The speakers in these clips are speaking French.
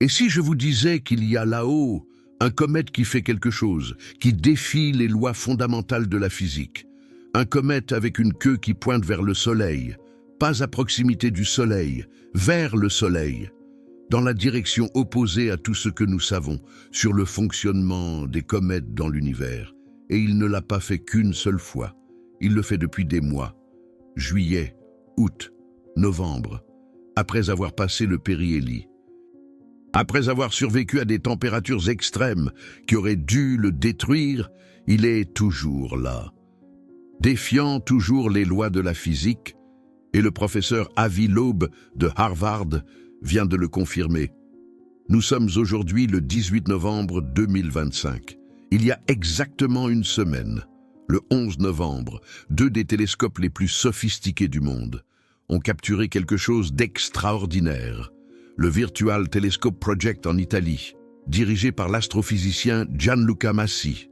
Et si je vous disais qu'il y a là-haut un comète qui fait quelque chose, qui défie les lois fondamentales de la physique, un comète avec une queue qui pointe vers le Soleil, pas à proximité du Soleil, vers le Soleil, dans la direction opposée à tout ce que nous savons sur le fonctionnement des comètes dans l'univers. Et il ne l'a pas fait qu'une seule fois, il le fait depuis des mois, juillet, août, novembre, après avoir passé le périhélie. Après avoir survécu à des températures extrêmes qui auraient dû le détruire, il est toujours là, défiant toujours les lois de la physique, et le professeur Avi Loeb de Harvard vient de le confirmer. Nous sommes aujourd'hui le 18 novembre 2025. Il y a exactement une semaine, le 11 novembre, deux des télescopes les plus sophistiqués du monde ont capturé quelque chose d'extraordinaire. Le Virtual Telescope Project en Italie, dirigé par l'astrophysicien Gianluca Massi,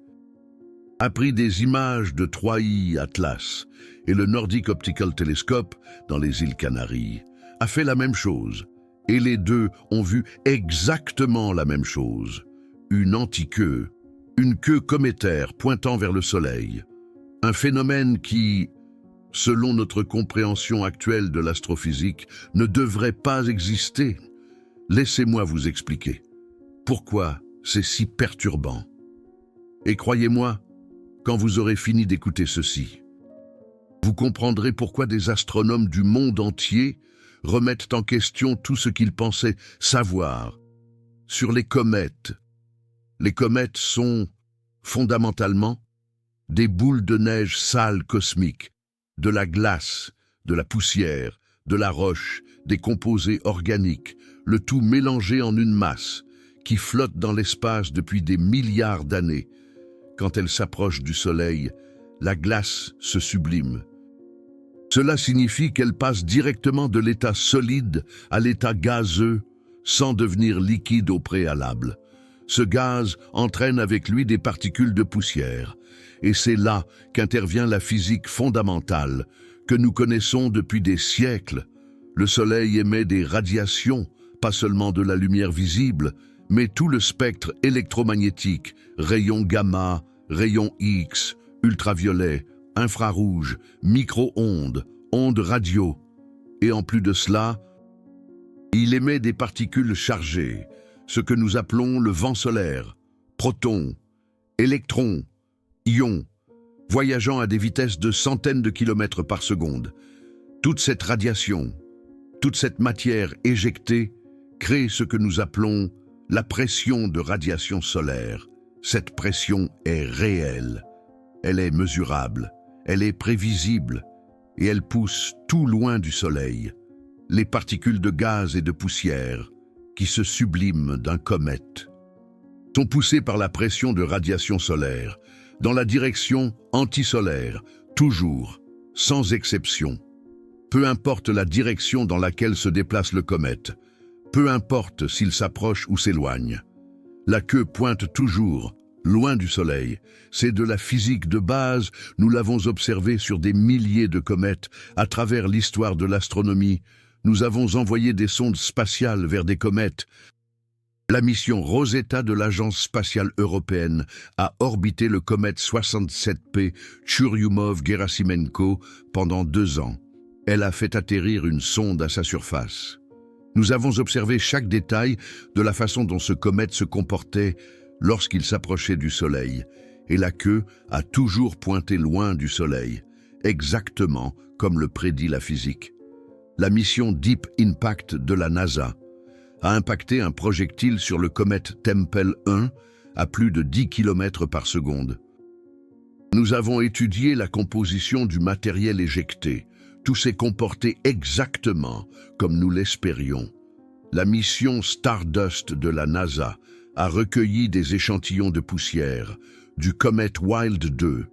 a pris des images de 3I Atlas, et le Nordic Optical Telescope, dans les îles Canaries, a fait la même chose. Et les deux ont vu exactement la même chose. Une antiqueue, une queue cométaire pointant vers le Soleil. Un phénomène qui, selon notre compréhension actuelle de l'astrophysique, ne devrait pas exister. Laissez-moi vous expliquer pourquoi c'est si perturbant. Et croyez-moi, quand vous aurez fini d'écouter ceci, vous comprendrez pourquoi des astronomes du monde entier remettent en question tout ce qu'ils pensaient savoir sur les comètes. Les comètes sont, fondamentalement, des boules de neige sales cosmiques, de la glace, de la poussière, de la roche, des composés organiques, le tout mélangé en une masse qui flotte dans l'espace depuis des milliards d'années. Quand elle s'approche du Soleil, la glace se sublime. Cela signifie qu'elle passe directement de l'état solide à l'état gazeux sans devenir liquide au préalable. Ce gaz entraîne avec lui des particules de poussière. Et c'est là qu'intervient la physique fondamentale que nous connaissons depuis des siècles. Le Soleil émet des radiations, pas seulement de la lumière visible, mais tout le spectre électromagnétique, rayons gamma, rayons X, ultraviolets, infrarouges, micro-ondes, ondes radio. Et en plus de cela, il émet des particules chargées, ce que nous appelons le vent solaire, protons, électrons, ions, voyageant à des vitesses de centaines de kilomètres par seconde. Toute cette radiation, toute cette matière éjectée crée ce que nous appelons la pression de radiation solaire. Cette pression est réelle, elle est mesurable, elle est prévisible et elle pousse tout loin du Soleil les particules de gaz et de poussière qui se subliment d'un comète sont poussées par la pression de radiation solaire dans la direction antisolaire, toujours, sans exception. Peu importe la direction dans laquelle se déplace le comète, peu importe s'il s'approche ou s'éloigne. La queue pointe toujours, loin du Soleil. C'est de la physique de base, nous l'avons observé sur des milliers de comètes à travers l'histoire de l'astronomie. Nous avons envoyé des sondes spatiales vers des comètes. La mission Rosetta de l'Agence spatiale européenne a orbité le comète 67P Churyumov-Gerasimenko pendant 2 ans. Elle a fait atterrir une sonde à sa surface. Nous avons observé chaque détail de la façon dont ce comète se comportait lorsqu'il s'approchait du Soleil, et la queue a toujours pointé loin du Soleil, exactement comme le prédit la physique. La mission Deep Impact de la NASA a impacté un projectile sur le comète Tempel 1 à plus de 10 km par seconde. Nous avons étudié la composition du matériel éjecté. Tout s'est comporté exactement comme nous l'espérions. La mission Stardust de la NASA a recueilli des échantillons de poussière du comète Wild 2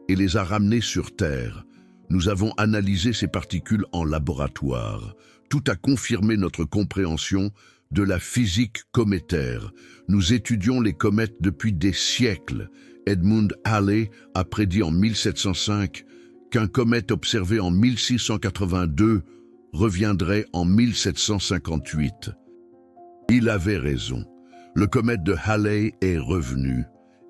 et les a ramenés sur Terre. Nous avons analysé ces particules en laboratoire. Tout a confirmé notre compréhension de la physique cométaire. Nous étudions les comètes depuis des siècles. Edmund Halley a prédit en 1705 qu'un comète observé en 1682 reviendrait en 1758. Il avait raison. Le comète de Halley est revenu,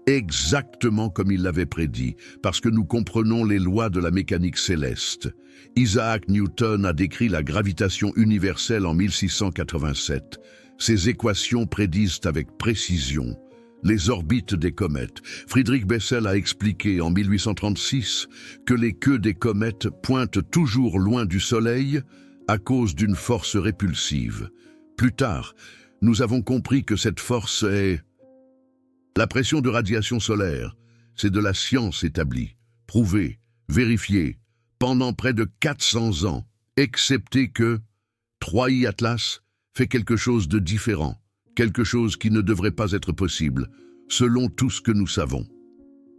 exactement comme il l'avait prédit, parce que nous comprenons les lois de la mécanique céleste. Isaac Newton a décrit la gravitation universelle en 1687. Ses équations prédisent avec précision les orbites des comètes. Friedrich Bessel a expliqué en 1836 que les queues des comètes pointent toujours loin du Soleil à cause d'une force répulsive. Plus tard, nous avons compris que cette force est la pression de radiation solaire. C'est de la science établie, prouvée, vérifiée, pendant près de 400 ans, excepté que 3I Atlas fait quelque chose de différent, quelque chose qui ne devrait pas être possible, selon tout ce que nous savons.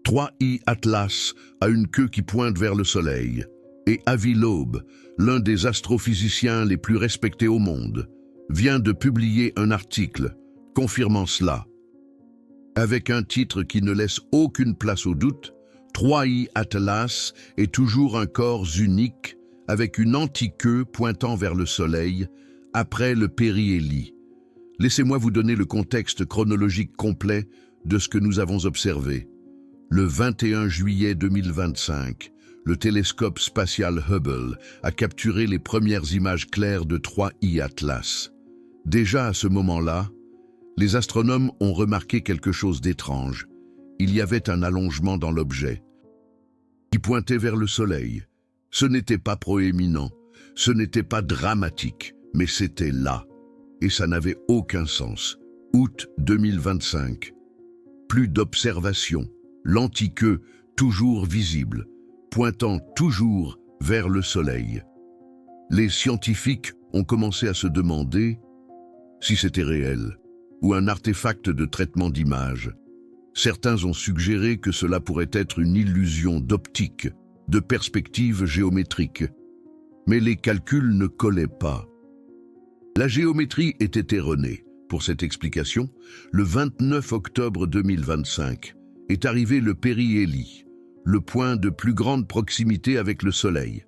3I Atlas a une queue qui pointe vers le Soleil, et Avi Loeb, l'un des astrophysiciens les plus respectés au monde, vient de publier un article confirmant cela. Avec un titre qui ne laisse aucune place au doute, 3I Atlas est toujours un corps unique avec une antiqueue pointant vers le Soleil après le périhélie. Laissez-moi vous donner le contexte chronologique complet de ce que nous avons observé. Le 21 juillet 2025, le télescope spatial Hubble a capturé les premières images claires de 3I Atlas. Déjà à ce moment-là, les astronomes ont remarqué quelque chose d'étrange. Il y avait un allongement dans l'objet qui pointait vers le Soleil. Ce n'était pas proéminent, ce n'était pas dramatique, mais c'était là. Et ça n'avait aucun sens. Août 2025. Plus d'observation, l'antiqueue toujours visible, pointant toujours vers le Soleil. Les scientifiques ont commencé à se demander si c'était réel ou un artefact de traitement d'image. Certains ont suggéré que cela pourrait être une illusion d'optique, de perspective géométrique. Mais les calculs ne collaient pas. La géométrie était erronée. Pour cette explication, le 29 octobre 2025 est arrivé le périhélie, le point de plus grande proximité avec le Soleil.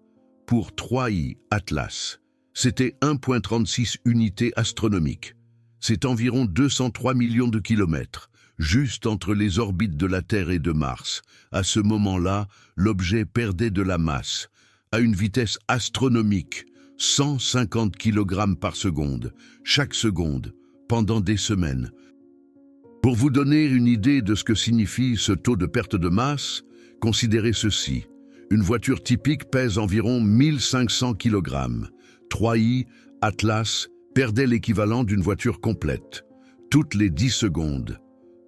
Pour 3I Atlas, c'était 1,36 unités astronomiques. C'est environ 203 millions de kilomètres, juste entre les orbites de la Terre et de Mars. À ce moment-là, l'objet perdait de la masse, à une vitesse astronomique, 150 kg par seconde, chaque seconde, pendant des semaines. Pour vous donner une idée de ce que signifie ce taux de perte de masse, considérez ceci. Une voiture typique pèse environ 1500 kg. 3I Atlas perdait l'équivalent d'une voiture complète, toutes les 10 secondes.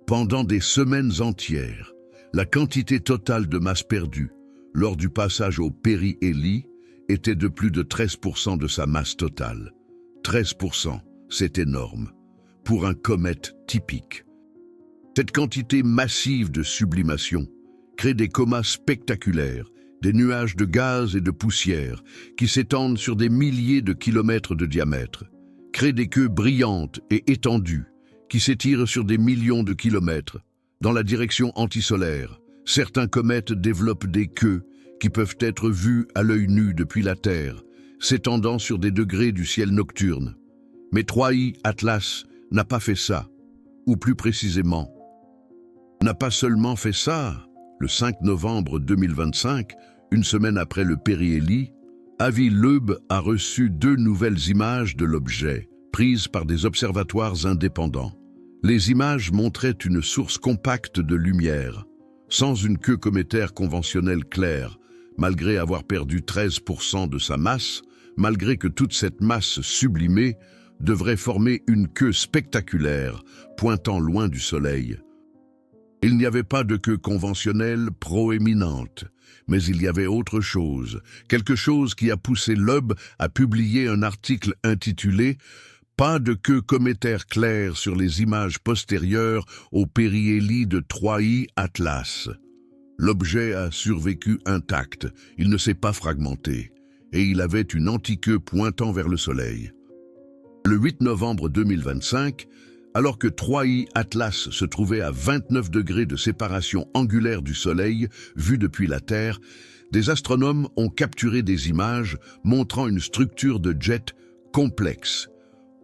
Pendant des semaines entières, la quantité totale de masse perdue lors du passage au périhélie était de plus de 13% de sa masse totale. 13%, c'est énorme, pour un comète typique. Cette quantité massive de sublimation crée des comas spectaculaires, des nuages de gaz et de poussière qui s'étendent sur des milliers de kilomètres de diamètre, crée des queues brillantes et étendues qui s'étirent sur des millions de kilomètres. Dans la direction antisolaire, certains comètes développent des queues qui peuvent être vues à l'œil nu depuis la Terre, s'étendant sur des degrés du ciel nocturne. Mais 3I Atlas n'a pas fait ça, ou plus précisément, n'a pas seulement fait ça. Le 5 novembre 2025, une semaine après le périhélie, Avi Loeb a reçu 2 nouvelles images de l'objet, prises par des observatoires indépendants. Les images montraient une source compacte de lumière, sans une queue cométaire conventionnelle claire, malgré avoir perdu 13% de sa masse, malgré que toute cette masse sublimée devrait former une queue spectaculaire, pointant loin du Soleil. Il n'y avait pas de queue conventionnelle proéminente, mais il y avait autre chose, quelque chose qui a poussé Loeb à publier un article intitulé « Pas de queue cométaire claire sur les images postérieures au périhélie de 3I Atlas ». L'objet a survécu intact, il ne s'est pas fragmenté, et il avait une antiqueue pointant vers le Soleil. Le 8 novembre 2025, alors que 3I Atlas se trouvait à 29 degrés de séparation angulaire du Soleil, vu depuis la Terre, des astronomes ont capturé des images montrant une structure de jet complexe,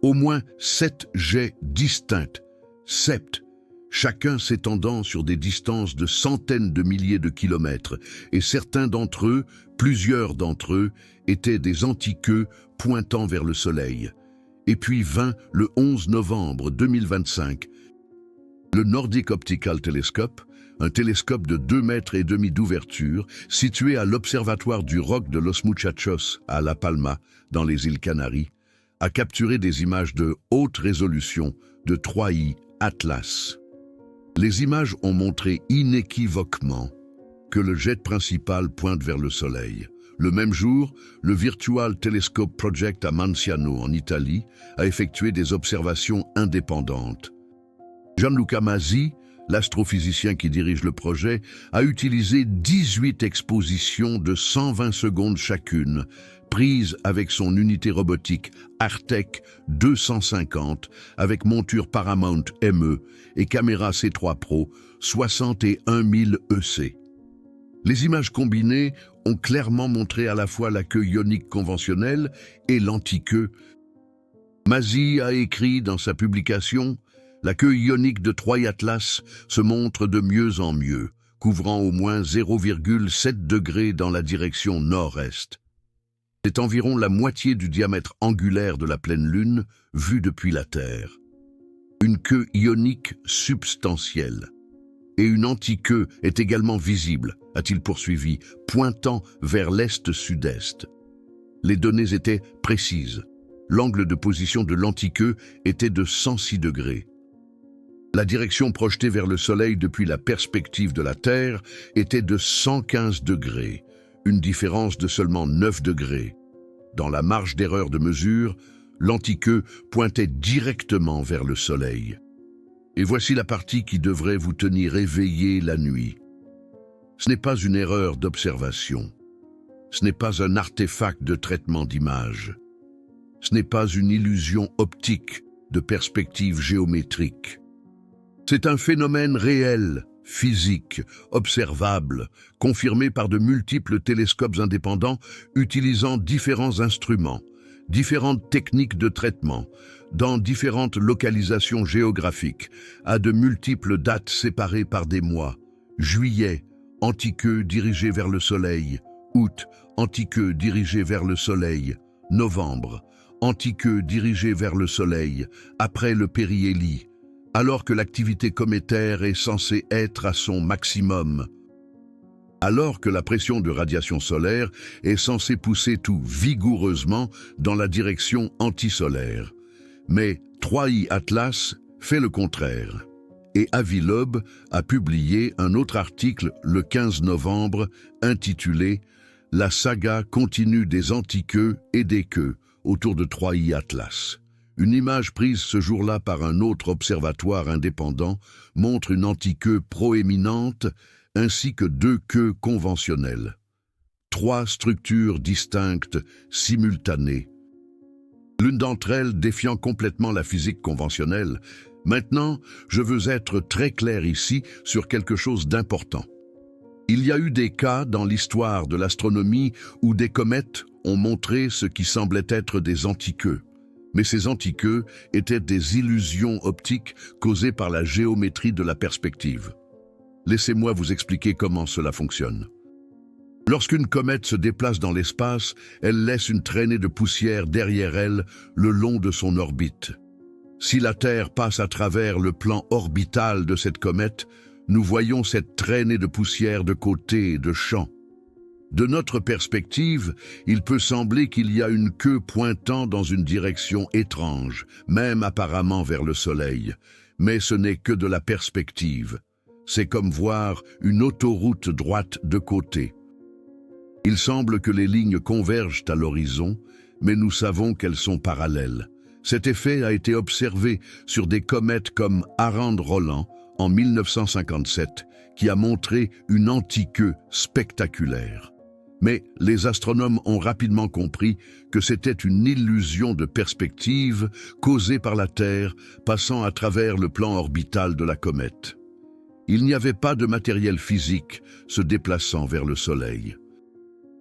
Au moins 7 jets distincts, 7, chacun s'étendant sur des distances de centaines de milliers de kilomètres, et certains d'entre eux, plusieurs d'entre eux, étaient des antiqueux pointant vers le Soleil. Et puis vint le 11 novembre 2025, le Nordic Optical Telescope, un télescope de 2,5 mètres d'ouverture, situé à l'observatoire du Roc de Los Muchachos, à La Palma, dans les îles Canaries, a capturé des images de haute résolution de 3I Atlas. Les images ont montré inéquivoquement que le jet principal pointe vers le Soleil. Le même jour, le Virtual Telescope Project à Manciano, en Italie, a effectué des observations indépendantes. Gianluca Masi, l'astrophysicien qui dirige le projet, a utilisé 18 expositions de 120 secondes chacune, prises avec son unité robotique Artec 250 avec monture Paramount ME et caméra C3 Pro 61 000 EC. Les images combinées ont clairement montré à la fois la queue ionique conventionnelle et l'antiqueux. Masi a écrit dans sa publication « La queue ionique de 3I Atlas se montre de mieux en mieux, couvrant au moins 0,7 degrés dans la direction nord-est. C'est environ la moitié du diamètre angulaire de la pleine Lune vue depuis la Terre. Une queue ionique substantielle. Et une antiqueux est également visible, a-t-il poursuivi, pointant vers l'est-sud-est. Les données étaient précises. L'angle de position de l'antiqueux était de 106 degrés. La direction projetée vers le Soleil depuis la perspective de la Terre était de 115 degrés, une différence de seulement 9 degrés. Dans la marge d'erreur de mesure, l'antiqueux pointait directement vers le Soleil. Et voici la partie qui devrait vous tenir éveillé la nuit. Ce n'est pas une erreur d'observation. Ce n'est pas un artefact de traitement d'image. Ce n'est pas une illusion optique de perspective géométrique. C'est un phénomène réel, physique, observable, confirmé par de multiples télescopes indépendants utilisant différents instruments, différentes techniques de traitement, dans différentes localisations géographiques, à de multiples dates séparées par des mois. Juillet, antiqueux dirigé vers le Soleil. Août, antiqueux dirigé vers le Soleil. Novembre, antiqueux dirigé vers le Soleil, après le périhélie, alors que l'activité cométaire est censée être à son maximum. Alors que la pression de radiation solaire est censée pousser tout vigoureusement dans la direction antisolaire. Mais 3I Atlas fait le contraire. Et Avilob a publié un autre article le 15 novembre intitulé « La saga continue des antiqueux et des queues autour de 3I Atlas ». Une image prise ce jour-là par un autre observatoire indépendant montre une antiqueux proéminente ainsi que 2 queues conventionnelles. 3 structures distinctes, simultanées. L'une d'entre elles défiant complètement la physique conventionnelle. Maintenant, je veux être très clair ici sur quelque chose d'important. Il y a eu des cas dans l'histoire de l'astronomie où des comètes ont montré ce qui semblait être des antiqueux. Mais ces antiqueux étaient des illusions optiques causées par la géométrie de la perspective. Laissez-moi vous expliquer comment cela fonctionne. Lorsqu'une comète se déplace dans l'espace, elle laisse une traînée de poussière derrière elle le long de son orbite. Si la Terre passe à travers le plan orbital de cette comète, nous voyons cette traînée de poussière de côté et de champ. De notre perspective, il peut sembler qu'il y a une queue pointant dans une direction étrange, même apparemment vers le Soleil, mais ce n'est que de la perspective. C'est comme voir une autoroute droite de côté. Il semble que les lignes convergent à l'horizon, mais nous savons qu'elles sont parallèles. Cet effet a été observé sur des comètes comme Arand-Roland en 1957, qui a montré une antiqueux spectaculaire. Mais les astronomes ont rapidement compris que c'était une illusion de perspective causée par la Terre passant à travers le plan orbital de la comète. Il n'y avait pas de matériel physique se déplaçant vers le Soleil.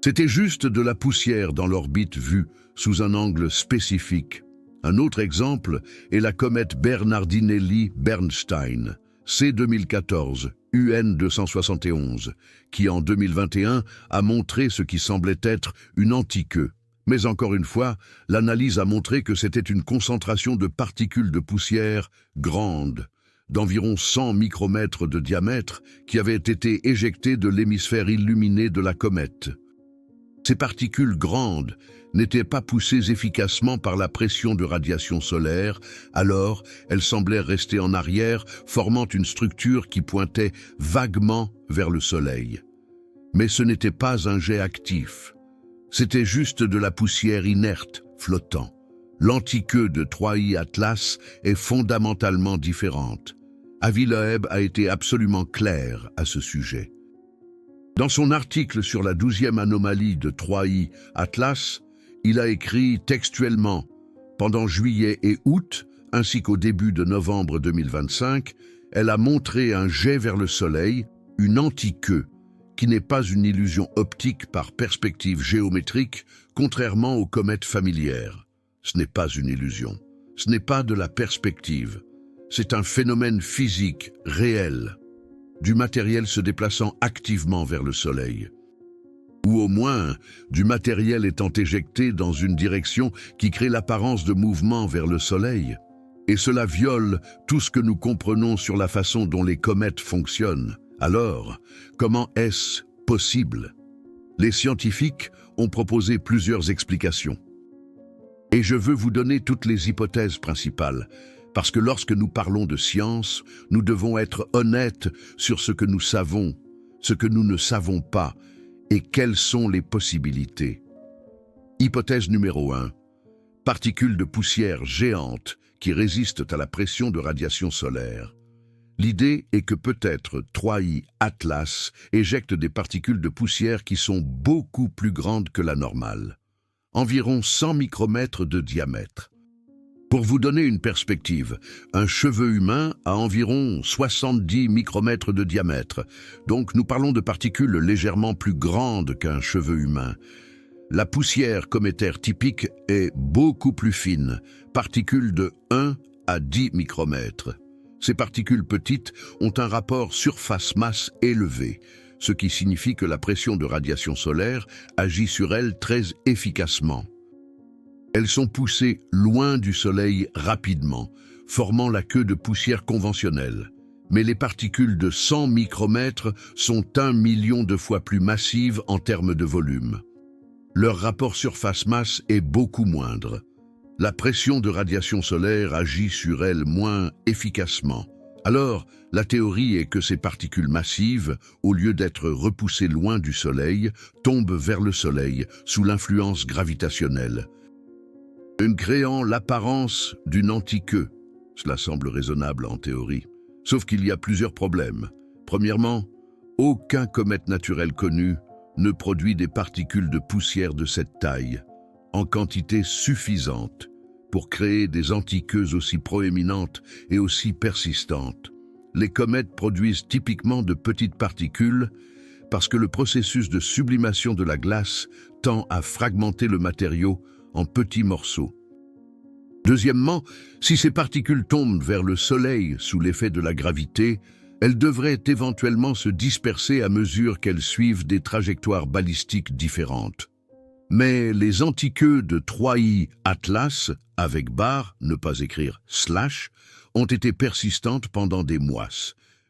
C'était juste de la poussière dans l'orbite vue sous un angle spécifique, Un autre exemple est la comète Bernardinelli-Bernstein, C 2014, UN 271, qui en 2021 a montré ce qui semblait être une antiqueux. Mais encore une fois, l'analyse a montré que c'était une concentration de particules de poussière grande, d'environ 100 micromètres de diamètre, qui avaient été éjectées de l'hémisphère illuminé de la comète. Ces particules grandes n'étaient pas poussées efficacement par la pression de radiation solaire, alors elles semblaient rester en arrière, formant une structure qui pointait vaguement vers le Soleil. Mais ce n'était pas un jet actif. C'était juste de la poussière inerte, flottant. L'antiqueux de 3I Atlas est fondamentalement différente. Avi Loeb a été absolument clair à ce sujet. Dans son article sur la 12e anomalie de 3I Atlas, il a écrit textuellement « Pendant juillet et août, ainsi qu'au début de novembre 2025, elle a montré un jet vers le Soleil, une antiqueux, qui n'est pas une illusion optique par perspective géométrique, contrairement aux comètes familières. Ce n'est pas une illusion, ce n'est pas de la perspective, c'est un phénomène physique, réel, du matériel se déplaçant activement vers le Soleil. Ou au moins, du matériel étant éjecté dans une direction qui crée l'apparence de mouvement vers le Soleil. Et cela viole tout ce que nous comprenons sur la façon dont les comètes fonctionnent. Alors, comment est-ce possible? Les scientifiques ont proposé plusieurs explications. Et je veux vous donner toutes les hypothèses principales, parce que lorsque nous parlons de science, nous devons être honnêtes sur ce que nous savons, ce que nous ne savons pas, et quelles sont les possibilités. Hypothèse numéro 1. Particules de poussière géantes qui résistent à la pression de radiation solaire. L'idée est que peut-être 3I Atlas éjecte des particules de poussière qui sont beaucoup plus grandes que la normale, environ 100 micromètres de diamètre. Pour vous donner une perspective, un cheveu humain a environ 70 micromètres de diamètre, donc nous parlons de particules légèrement plus grandes qu'un cheveu humain. La poussière cométaire typique est beaucoup plus fine, particules de 1 à 10 micromètres. Ces particules petites ont un rapport surface-masse élevé, ce qui signifie que la pression de radiation solaire agit sur elles très efficacement. Elles sont poussées loin du Soleil rapidement, formant la queue de poussière conventionnelle. Mais les particules de 100 micromètres sont 1 million de fois plus massives en termes de volume. Leur rapport surface-masse est beaucoup moindre. La pression de radiation solaire agit sur elles moins efficacement. Alors, la théorie est que ces particules massives, au lieu d'être repoussées loin du Soleil, tombent vers le Soleil sous l'influence gravitationnelle, créant l'apparence d'une antiqueux. Cela semble raisonnable en théorie. Sauf qu'il y a plusieurs problèmes. Premièrement, aucun comète naturel connu ne produit des particules de poussière de cette taille, en quantité suffisante pour créer des antiqueuses aussi proéminentes et aussi persistantes. Les comètes produisent typiquement de petites particules parce que le processus de sublimation de la glace tend à fragmenter le matériau en petits morceaux. Deuxièmement, si ces particules tombent vers le Soleil sous l'effet de la gravité, elles devraient éventuellement se disperser à mesure qu'elles suivent des trajectoires balistiques différentes. Mais les antiqueux de 3I Atlas, avec barre, ne pas écrire slash, ont été persistantes pendant des mois.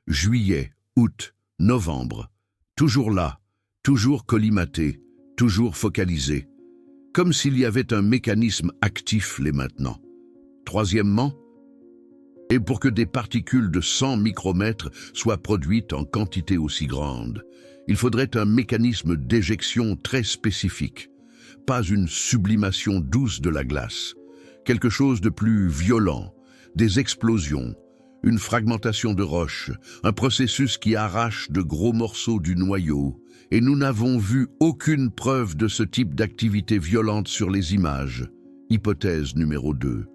Juillet, août, novembre. Toujours là, toujours collimatées, toujours focalisées. Comme s'il y avait un mécanisme actif les maintenant. Troisièmement, et pour que des particules de 100 micromètres soient produites en quantité aussi grande, il faudrait un mécanisme d'éjection très spécifique, pas une sublimation douce de la glace, quelque chose de plus violent, des explosions, une fragmentation de roches, un processus qui arrache de gros morceaux du noyau, et nous n'avons vu aucune preuve de ce type d'activité violente sur les images. Hypothèse numéro 2.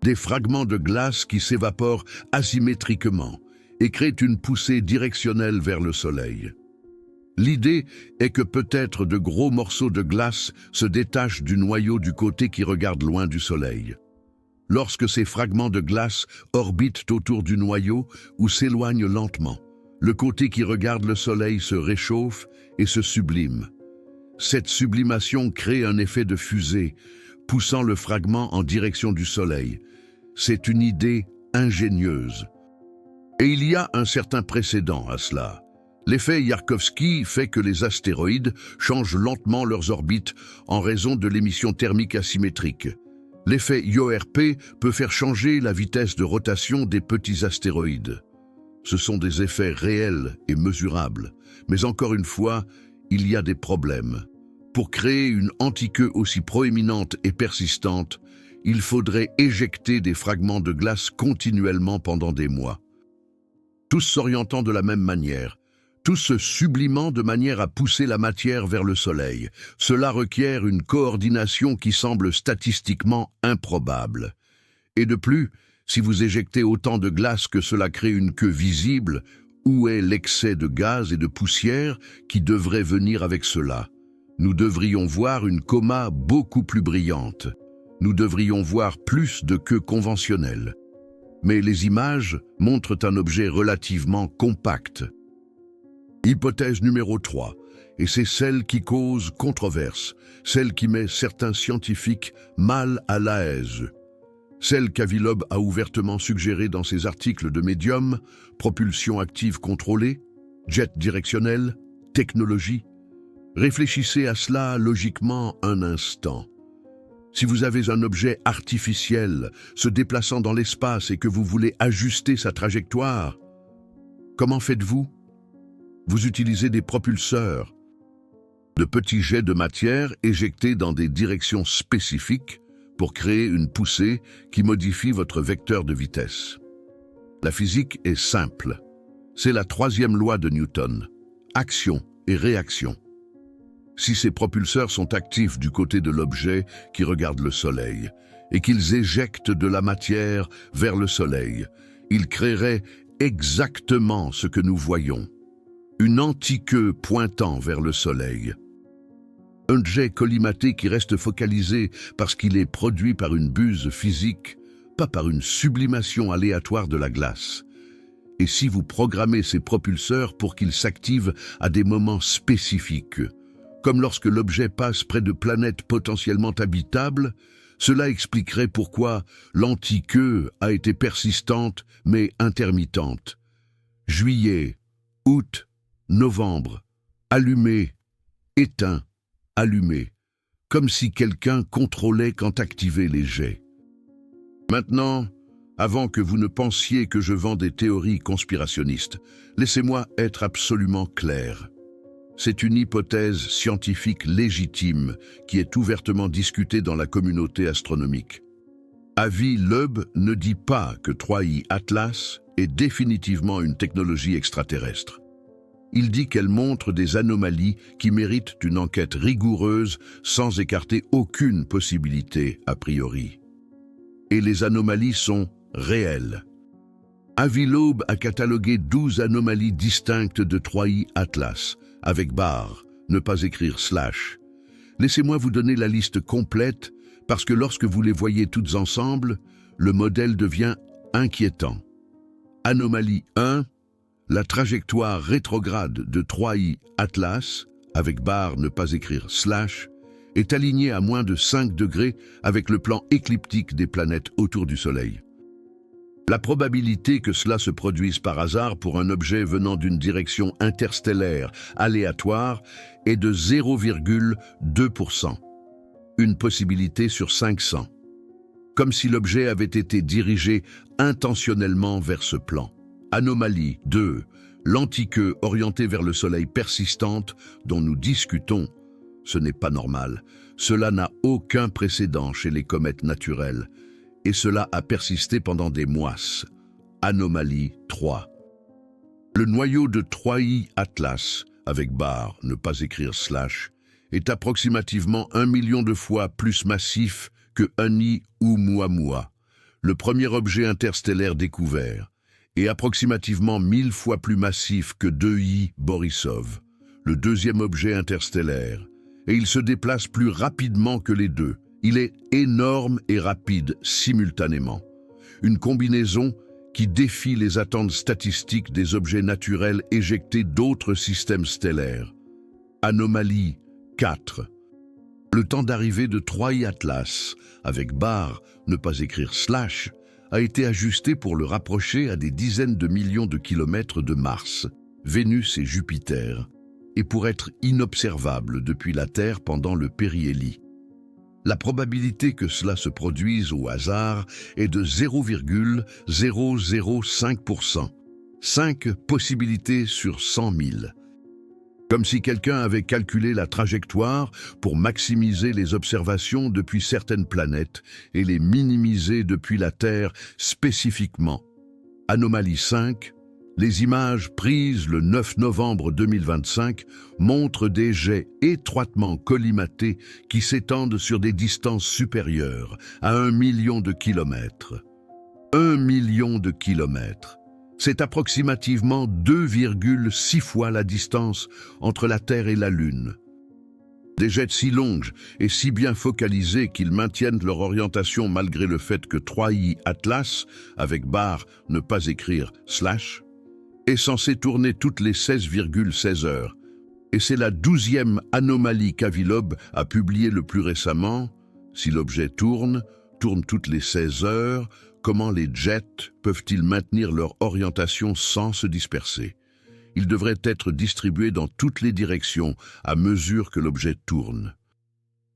Des fragments de glace qui s'évaporent asymétriquement et créent une poussée directionnelle vers le Soleil. L'idée est que peut-être de gros morceaux de glace se détachent du noyau du côté qui regarde loin du Soleil. lorsque ces fragments de glace orbitent autour du noyau ou s'éloignent lentement. Le côté qui regarde le Soleil se réchauffe et se sublime. Cette sublimation crée un effet de fusée, poussant le fragment en direction du Soleil. C'est une idée ingénieuse. Et il y a un certain précédent à cela. L'effet Yarkovsky fait que les astéroïdes changent lentement leurs orbites en raison de l'émission thermique asymétrique. L'effet IORP peut faire changer la vitesse de rotation des petits astéroïdes. Ce sont des effets réels et mesurables, mais encore une fois, il y a des problèmes. Pour créer une antiqueux aussi proéminente et persistante, il faudrait éjecter des fragments de glace continuellement pendant des mois. Tous s'orientant de la même manière, tous se sublimant de manière à pousser la matière vers le Soleil. Cela requiert une coordination qui semble statistiquement improbable. Et de plus, si vous éjectez autant de glace que cela crée une queue visible, où est l'excès de gaz et de poussière qui devrait venir avec cela? Nous devrions voir une coma beaucoup plus brillante. Nous devrions voir plus de queues conventionnelles. Mais les images montrent un objet relativement compact. Hypothèse numéro 3, et c'est celle qui cause controverse, celle qui met certains scientifiques mal à l'aise. Celle qu'Avilob a ouvertement suggérée dans ses articles de Medium, propulsion active contrôlée, jet directionnel, technologie. Réfléchissez à cela logiquement un instant. Si vous avez un objet artificiel se déplaçant dans l'espace et que vous voulez ajuster sa trajectoire, comment faites-vous? Vous utilisez des propulseurs, de petits jets de matière éjectés dans des directions spécifiques pour créer une poussée qui modifie votre vecteur de vitesse. La physique est simple. C'est la troisième loi de Newton. Action et réaction. Si ces propulseurs sont actifs du côté de l'objet qui regarde le Soleil et qu'ils éjectent de la matière vers le Soleil, ils créeraient exactement ce que nous voyons. Une antiqueux pointant vers le Soleil. Un jet collimaté qui reste focalisé parce qu'il est produit par une buse physique, pas par une sublimation aléatoire de la glace. Et si vous programmez ces propulseurs pour qu'ils s'activent à des moments spécifiques, comme lorsque l'objet passe près de planètes potentiellement habitables, cela expliquerait pourquoi l'antiqueux a été persistante mais intermittente. Juillet, août, novembre, allumé, éteint, allumé, comme si quelqu'un contrôlait quand activer les jets. Maintenant, avant que vous ne pensiez que je vends des théories conspirationnistes, laissez-moi être absolument clair. C'est une hypothèse scientifique légitime qui est ouvertement discutée dans la communauté astronomique. Avi-Loeb ne dit pas que 3I Atlas est définitivement une technologie extraterrestre. Il dit qu'elle montre des anomalies qui méritent une enquête rigoureuse sans écarter aucune possibilité a priori. Et les anomalies sont réelles. Avi-Loeb a catalogué 12 anomalies distinctes de 3I Atlas, avec barre, ne pas écrire slash. Laissez-moi vous donner la liste complète, parce que lorsque vous les voyez toutes ensemble, le modèle devient inquiétant. Anomalie 1, la trajectoire rétrograde de 3I Atlas, avec barre, ne pas écrire slash, est alignée à moins de 5 degrés avec le plan écliptique des planètes autour du Soleil. La probabilité que cela se produise par hasard pour un objet venant d'une direction interstellaire aléatoire est de 0,2%. Une possibilité sur 500. Comme si l'objet avait été dirigé intentionnellement vers ce plan. Anomalie 2. L'antiqueux orienté vers le Soleil persistante dont nous discutons. Ce n'est pas normal. Cela n'a aucun précédent chez les comètes naturelles. Et cela a persisté pendant des mois. Anomalie 3. Le noyau de 3I Atlas, avec barre, ne pas écrire slash, est approximativement 1 million de fois plus massif que 1I Oumuamua, le premier objet interstellaire découvert, et approximativement 1000 fois plus massif que 2I Borisov, le deuxième objet interstellaire, et il se déplace plus rapidement que les deux, Il est énorme et rapide simultanément. Une combinaison qui défie les attentes statistiques des objets naturels éjectés d'autres systèmes stellaires. Anomalie 4. Le temps d'arrivée de 3i Atlas, avec barre, ne pas écrire slash, a été ajusté pour le rapprocher à des dizaines de millions de kilomètres de Mars, Vénus et Jupiter, et pour être inobservable depuis la Terre pendant le périhélie. La probabilité que cela se produise au hasard est de 0,005%. 5 possibilités sur 100 000. Comme si quelqu'un avait calculé la trajectoire pour maximiser les observations depuis certaines planètes et les minimiser depuis la Terre spécifiquement. Anomalie 5. Les images prises le 9 novembre 2025 montrent des jets étroitement collimatés qui s'étendent sur des distances supérieures à 1 million de kilomètres. 1 million de kilomètres. C'est approximativement 2,6 fois la distance entre la Terre et la Lune. Des jets si longs et si bien focalisés qu'ils maintiennent leur orientation malgré le fait que 3i Atlas, avec barre, ne pas écrire slash, est censé tourner toutes les 16,16 heures. Et c'est la 12e anomalie qu'Avilob a publiée le plus récemment. Si l'objet tourne toutes les 16 heures, comment les jets peuvent-ils maintenir leur orientation sans se disperser? Ils devraient être distribués dans toutes les directions à mesure que l'objet tourne.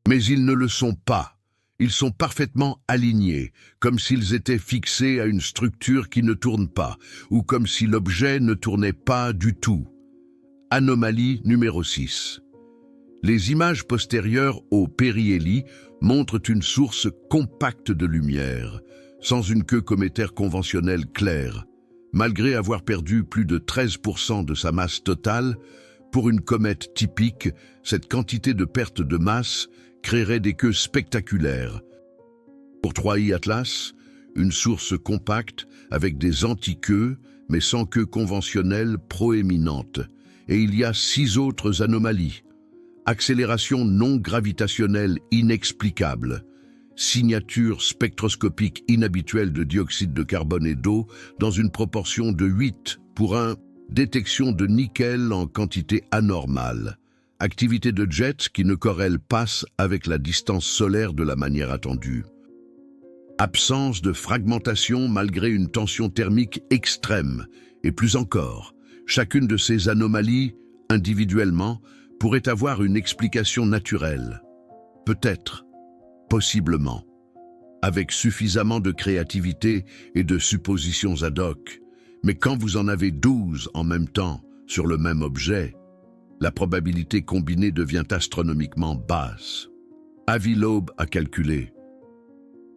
Mais ils ne le sont pas. Ils sont parfaitement alignés, comme s'ils étaient fixés à une structure qui ne tourne pas, ou comme si l'objet ne tournait pas du tout. Anomalie numéro 6. Les images postérieures au périhélie montrent une source compacte de lumière, sans une queue cométaire conventionnelle claire. Malgré avoir perdu plus de 13% de sa masse totale, pour une comète typique, cette quantité de perte de masse créerait des queues spectaculaires. Pour 3i Atlas, une source compacte avec des anti-queues, mais sans queue conventionnelle proéminente. Et il y a 6 autres anomalies. Accélération non gravitationnelle inexplicable. Signature spectroscopique inhabituelle de dioxyde de carbone et d'eau dans une proportion de 8 pour 1. Détection de nickel en quantité anormale. Activité de jets qui ne corrèle pas avec la distance solaire de la manière attendue. Absence de fragmentation malgré une tension thermique extrême. Et plus encore, chacune de ces anomalies, individuellement, pourrait avoir une explication naturelle. Peut-être, possiblement, avec suffisamment de créativité et de suppositions ad hoc. Mais quand vous en avez 12 en même temps sur le même objet, la probabilité combinée devient astronomiquement basse. Avilob a calculé,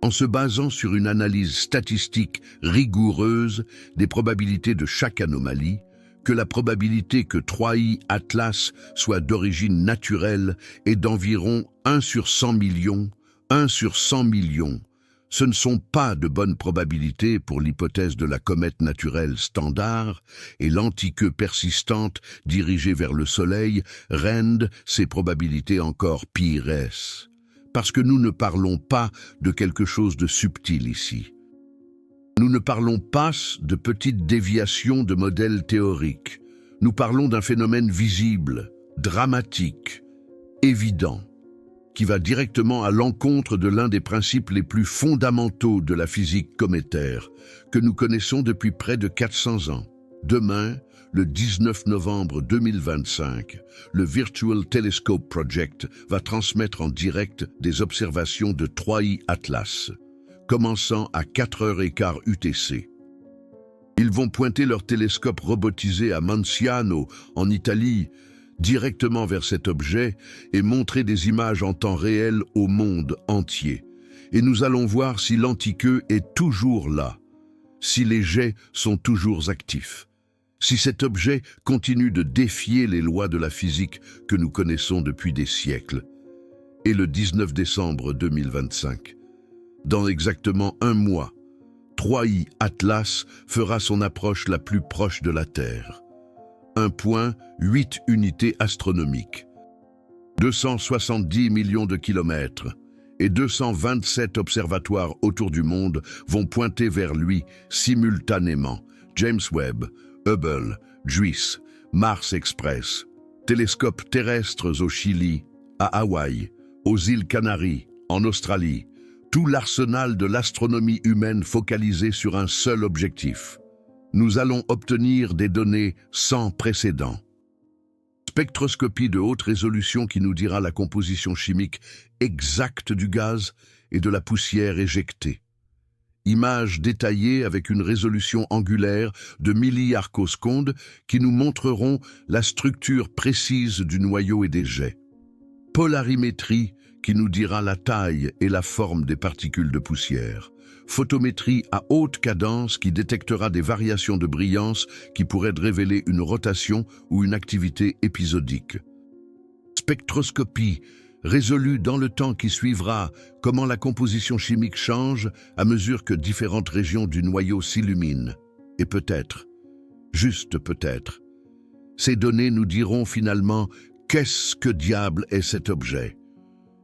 en se basant sur une analyse statistique rigoureuse des probabilités de chaque anomalie, que la probabilité que 3i Atlas soit d'origine naturelle est d'environ 1 sur 100 millions, 1 sur 100 millions. Ce ne sont pas de bonnes probabilités pour l'hypothèse de la comète naturelle standard, et l'antiqueux persistante dirigée vers le Soleil rendent ces probabilités encore pires. Parce que nous ne parlons pas de quelque chose de subtil ici. Nous ne parlons pas de petites déviations de modèles théoriques. Nous parlons d'un phénomène visible, dramatique, évident, qui va directement à l'encontre de l'un des principes les plus fondamentaux de la physique cométaire, que nous connaissons depuis près de 400 ans. Demain, le 19 novembre 2025, le Virtual Telescope Project va transmettre en direct des observations de 3i Atlas, commençant à 4h15 UTC. Ils vont pointer leur télescope robotisé à Manciano, en Italie, directement vers cet objet et montrer des images en temps réel au monde entier. Et nous allons voir si l'antiqueux est toujours là, si les jets sont toujours actifs, si cet objet continue de défier les lois de la physique que nous connaissons depuis des siècles. Et le 19 décembre 2025, dans exactement un mois, 3i Atlas fera son approche la plus proche de la Terre. 1,8 unités astronomiques, 270 millions de kilomètres, et 227 observatoires autour du monde vont pointer vers lui simultanément. James Webb, Hubble, JUICE, Mars Express, télescopes terrestres au Chili, à Hawaï, aux îles Canaries, en Australie, tout l'arsenal de l'astronomie humaine focalisé sur un seul objectif. Nous allons obtenir des données sans précédent. Spectroscopie de haute résolution qui nous dira la composition chimique exacte du gaz et de la poussière éjectée. Images détaillées avec une résolution angulaire de milliarcoscondes qui nous montreront la structure précise du noyau et des jets. Polarimétrie qui nous dira la taille et la forme des particules de poussière. Photométrie à haute cadence qui détectera des variations de brillance qui pourraient révéler une rotation ou une activité épisodique. Spectroscopie résolue dans le temps qui suivra comment la composition chimique change à mesure que différentes régions du noyau s'illuminent. Et peut-être, juste peut-être, ces données nous diront finalement qu'est-ce que diable est cet objet.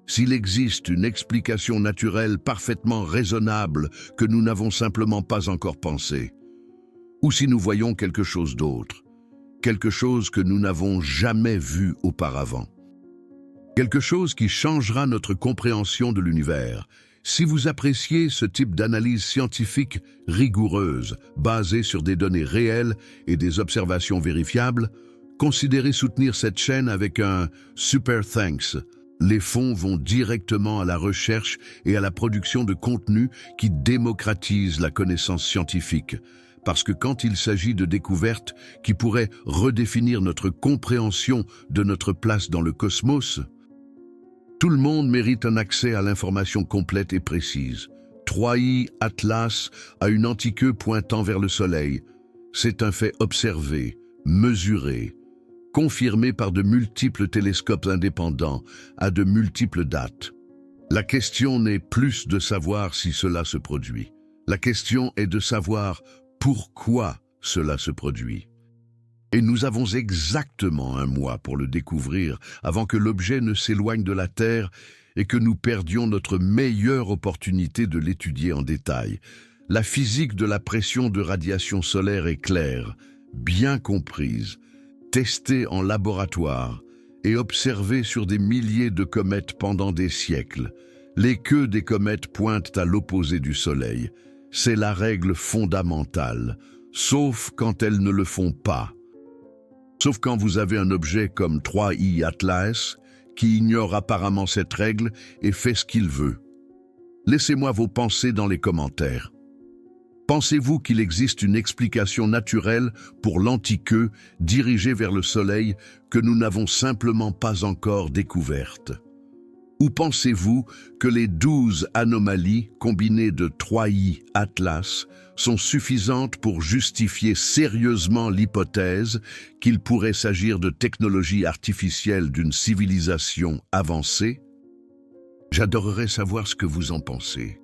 S'il existe une explication naturelle parfaitement raisonnable que nous n'avons simplement pas encore pensée, ou si nous voyons quelque chose d'autre, quelque chose que nous n'avons jamais vu auparavant. Quelque chose qui changera notre compréhension de l'univers. Si vous appréciez ce type d'analyse scientifique rigoureuse, basée sur des données réelles et des observations vérifiables, considérez soutenir cette chaîne avec un « super thanks ». Les fonds vont directement à la recherche et à la production de contenus qui démocratisent la connaissance scientifique. Parce que quand il s'agit de découvertes qui pourraient redéfinir notre compréhension de notre place dans le cosmos, tout le monde mérite un accès à l'information complète et précise. 3i Atlas a une antiqueux pointant vers le Soleil. C'est un fait observé, mesuré, confirmé par de multiples télescopes indépendants à de multiples dates. La question n'est plus de savoir si cela se produit. La question est de savoir pourquoi cela se produit. Et nous avons exactement un mois pour le découvrir avant que l'objet ne s'éloigne de la Terre et que nous perdions notre meilleure opportunité de l'étudier en détail. La physique de la pression de radiation solaire est claire, bien comprise, testée en laboratoire et observée sur des milliers de comètes pendant des siècles. Les queues des comètes pointent à l'opposé du Soleil. C'est la règle fondamentale, sauf quand elles ne le font pas. Sauf quand vous avez un objet comme 3i Atlas qui ignore apparemment cette règle et fait ce qu'il veut. Laissez-moi vos pensées dans les commentaires. Pensez-vous qu'il existe une explication naturelle pour l'antiqueux dirigé vers le Soleil que nous n'avons simplement pas encore découverte? Ou pensez-vous que les 12 anomalies combinées de 3i Atlas sont suffisantes pour justifier sérieusement l'hypothèse qu'il pourrait s'agir de technologies artificielles d'une civilisation avancée? J'adorerais savoir ce que vous en pensez.